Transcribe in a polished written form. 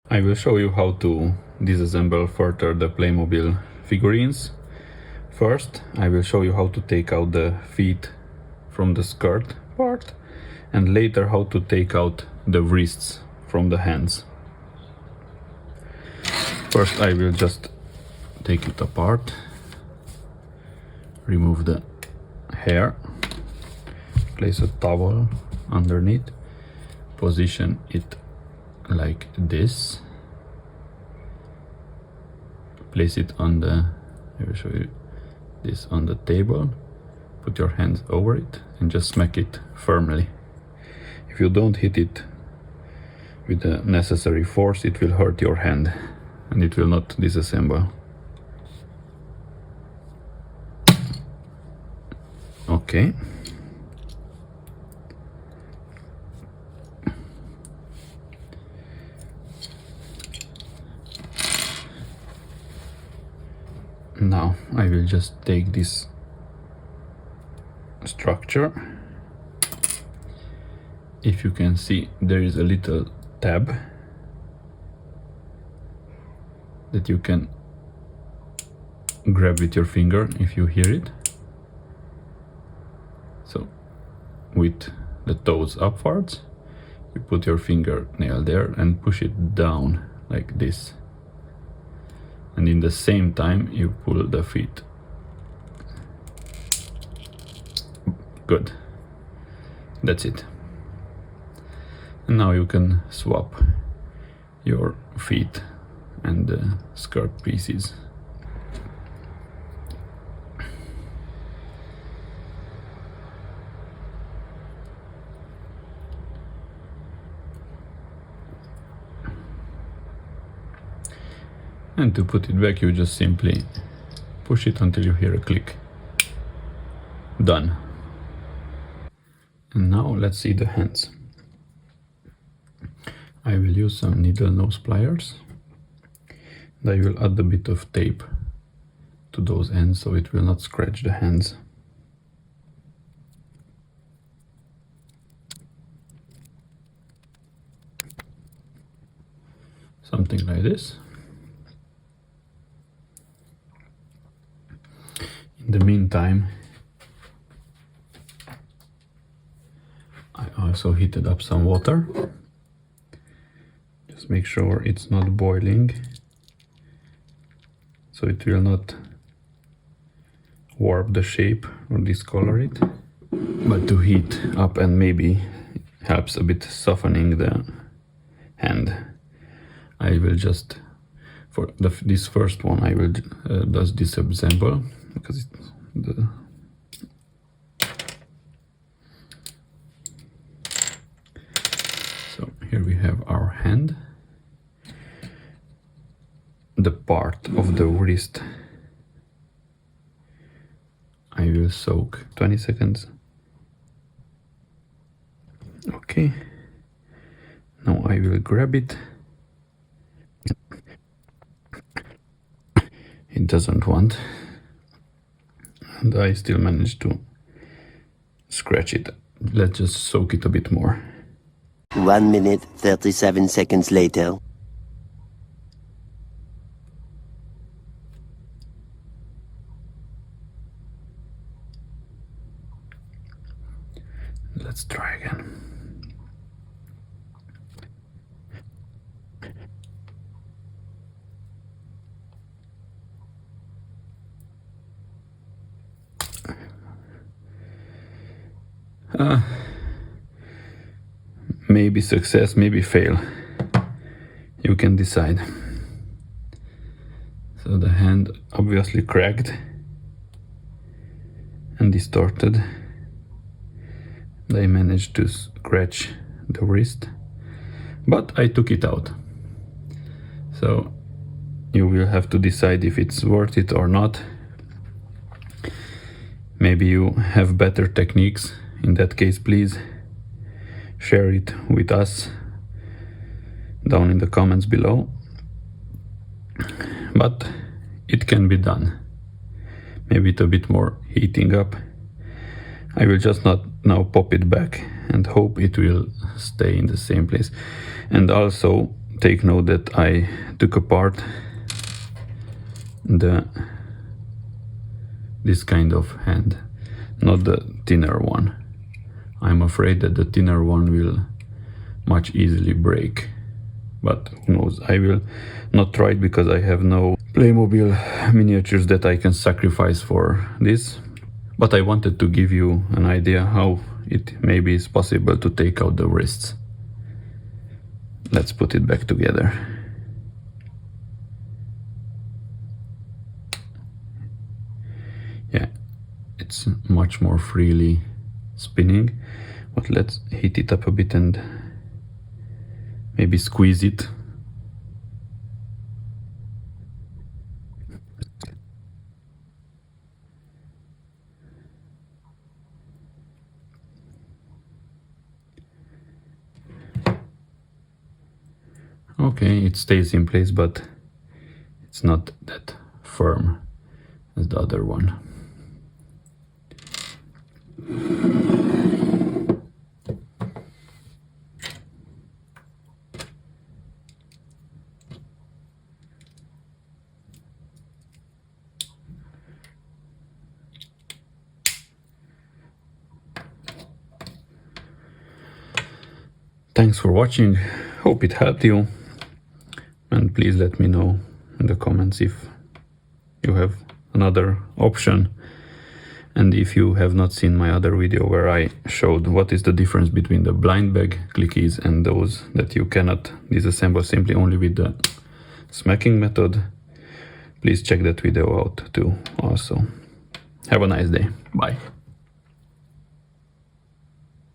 I will show you how to disassemble further the Playmobil figurines. First, I will show you how to take out the feet from the skirt part, and later how to take out the wrists from the hands. First, I will just take it apart, remove the hair, place a towel underneath, position it like this, place it on the, I will show you this, on the table, put your hands over it and just smack it firmly. If you don't hit it with the necessary force, it will hurt your hand and it will not disassemble. Okay. Now I will just take this structure. If you can see, there is a little tab that you can grab with your finger if you hear it. So with the toes upwards, you put your fingernail there and push it down like this. And in the same time you pull the feet. Good. That's it. And now you can swap your feet and the skirt pieces. And to put it back, you just simply push it until you hear a click. Done. And now let's see the hands. I will use some needle nose pliers. And I will add a bit of tape to those ends so it will not scratch the hands. Something like this. In the meantime, I also heated up some water. Just make sure it's not boiling, so it will not warp the shape or discolor it, but to heat up and maybe helps a bit softening the hand. I will just, for this first one, I will just disassemble, because it's so here we have our hand. The part of the wrist I will soak 20 seconds. Okay. Now I will grab it. It doesn't want. And I still managed to scratch it. Let's just soak it a bit more. 1 minute, 37 seconds later. Let's try again. Maybe success, maybe fail. You can decide. So the hand obviously cracked and distorted. I managed to scratch the wrist, but I took it out. So you will have to decide if it's worth it or not. Maybe you have better techniques. In that case, please share it with us down in the comments below. But it can be done. Maybe with a bit more heating up. I will just not now pop it back and hope it will stay in the same place. And also take note that I took apart this kind of hand, not the thinner one. I'm afraid that the thinner one will much easily break, but who knows. I will not try it because I have no Playmobil miniatures that I can sacrifice for this, but I wanted to give you an idea how it maybe is possible to take out the wrists. Let's put it back together. Yeah, it's much more freely spinning, but let's heat it up a bit and maybe squeeze it. Okay, it stays in place, but it's not that firm as the other one. Thanks for watching, hope it helped you, and please let me know in the comments if you have another option, and if you have not seen my other video where I showed what is the difference between the blind bag clickies and those that you cannot disassemble simply only with the smacking method, please check that video out too also. Have a nice day, bye.